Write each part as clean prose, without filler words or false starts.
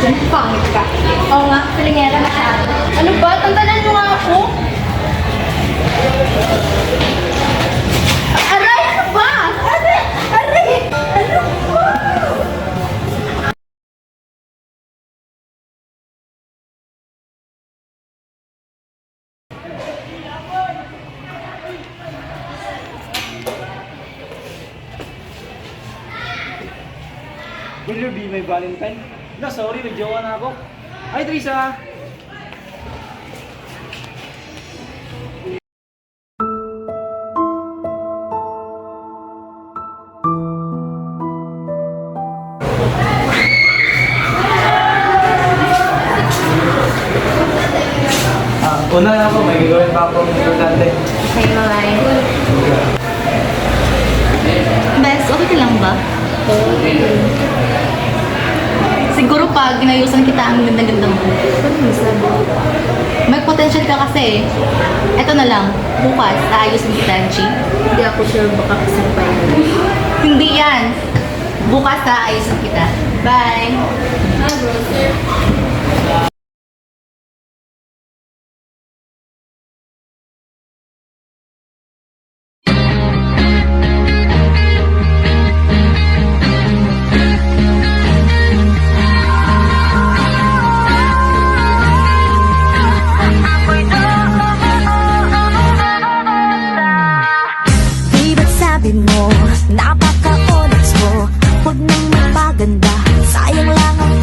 dyan, pangit ka. Oo nga, pilingera na siya. Ano ba? Tantanan mo nga ako. Aray, ano ba? Aray! Aray! Ano ba? Will you be my Valentine? No, sorry, nagjowa na ako. Hi, Trisa! Una na ako, may gagawin pa akong importante. Okay, bye-bye. Bes, okay ka lang ba? Siguro pag inayusan kita ang ganda-ganda mo. May potential ka kasi eh. Eto na lang, bukas, aayusin kita, G. Hindi ako sure baka kasing pa yan. Hindi yan. Bukas, aayusin kita. Bye! Ah, bro, sir. Di ba't sabi mo, napaka-onyx mo? Huwag nang magpaganda, sayang lang ang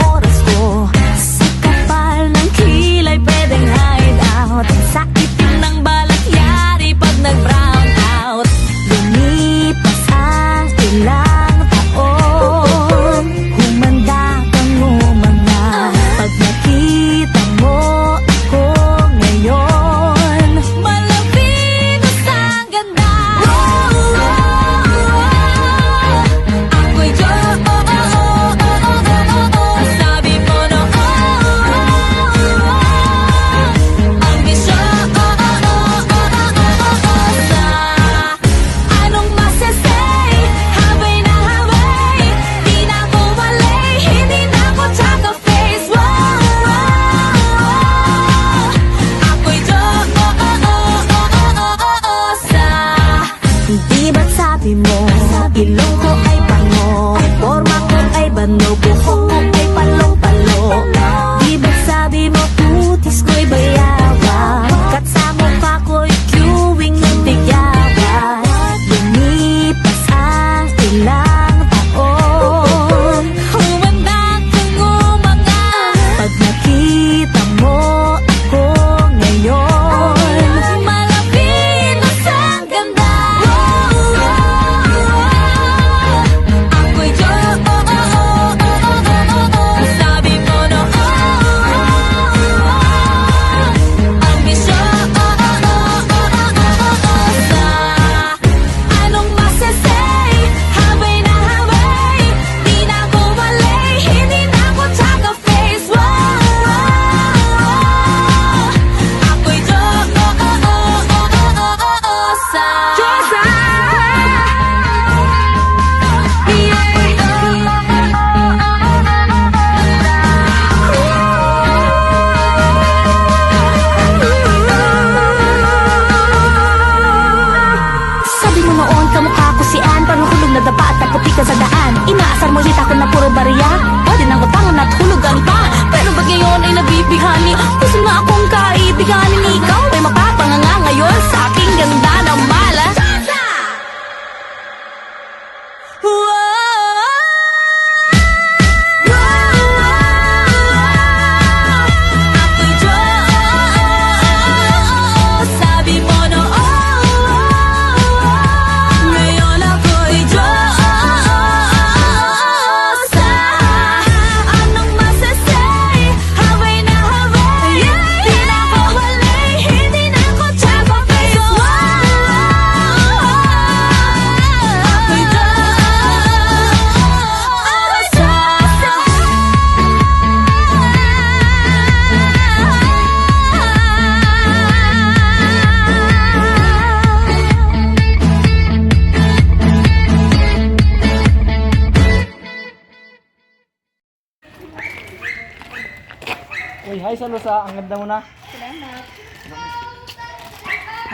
Uy, hi sa Lusa. Ang ganda mo na. Salamat.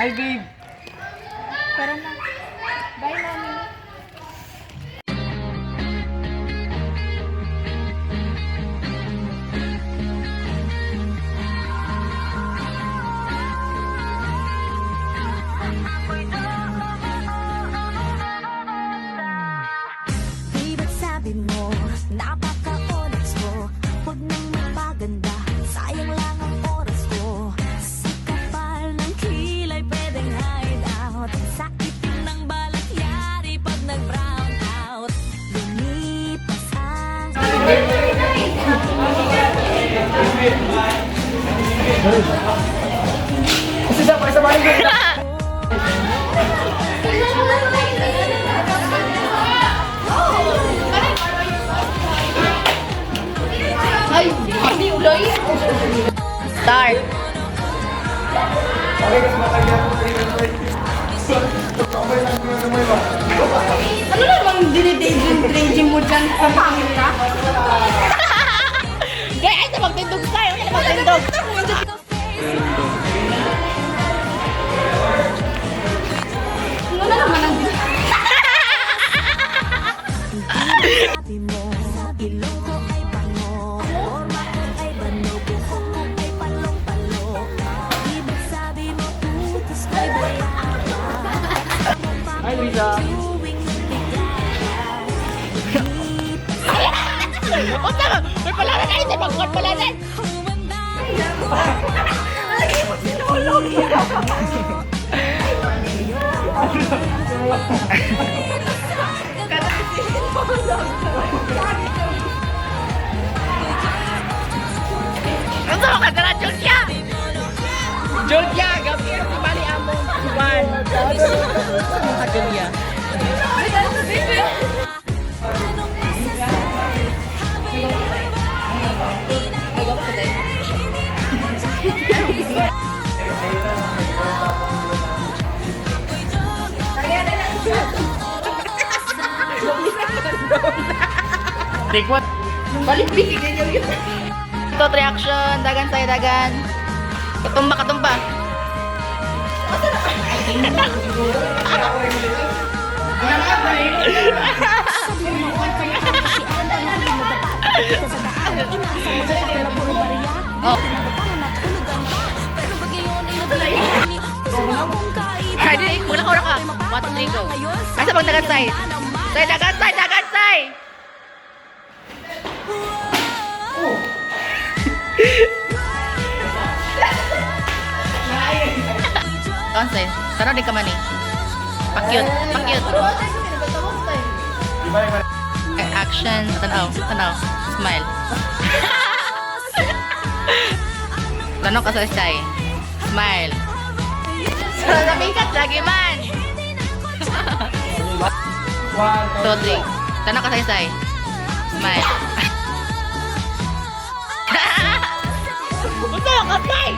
Hi, babe. Tara na. Bye, mami. Di ba't sabi mo, napaka-onyx mo? Huwag nang magpaganda, sayang lang ang oras ko. Sa kapal ng kilay pwedeng hide out. Sa itim ng balat yari pag nag-brown out. Lumipas ang Kasi siya, pa isa ba rin? Ay, hindi uloy. Start. Ano namang dinidaging mo dyan? Pangit ka? Gaya, ay, sa magtindog tayo. Ano magtindog? Ano na naman ang sabi mo. Ilong ko ay bango, forma ko ay bano, buhok ko ay palong-palo. Di ba't sabi mo, utos ko'y bayaan ka? Hi, Lisa. Tuwing nagbigayaw. O, tama! May palaran na ito! Pagkuhan palaran! Humanda Lagi mo sinulog! Ano mo ka na, Julia? Julia, gabi ang timali among Juan. Ka, Julia. Take what? Balik bigay niyo yun. Ito, reaction. Dagan tayo, dagan. Katumba, katumba. Oh. Ay, di, muna ka. 1, 2, 3, go. Ay, sa pag dagan tayo. Tayo, dagan tayo, dagan tayo. Kansay, tara di ka man eh. Pakyut, pakyut. Action, tanaw, tanaw, smile. Tanaw ka sa sky. Smile. Nabigat lagi man. 2, 3. Tanaw ka sa sky. Smile. Gusto mo kapay!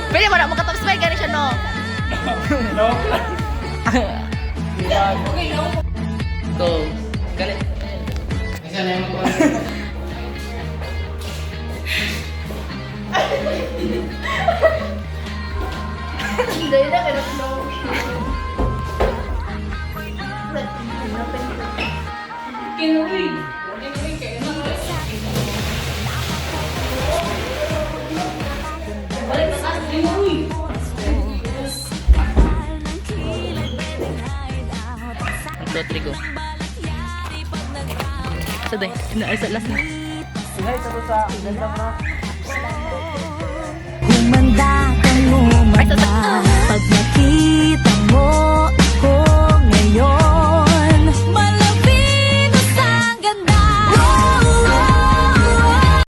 Pwede mo na makatop smile gani siya, no? No. Go. Galit. Isa na yung Hindi na, pero slow. Kinuwi. Balik na tayo, kinuwi. Ito, trigo. Saday, sa last na. Hi sa Lusa. Ang ganda mo na. Humanda kang umanda pag nakita mo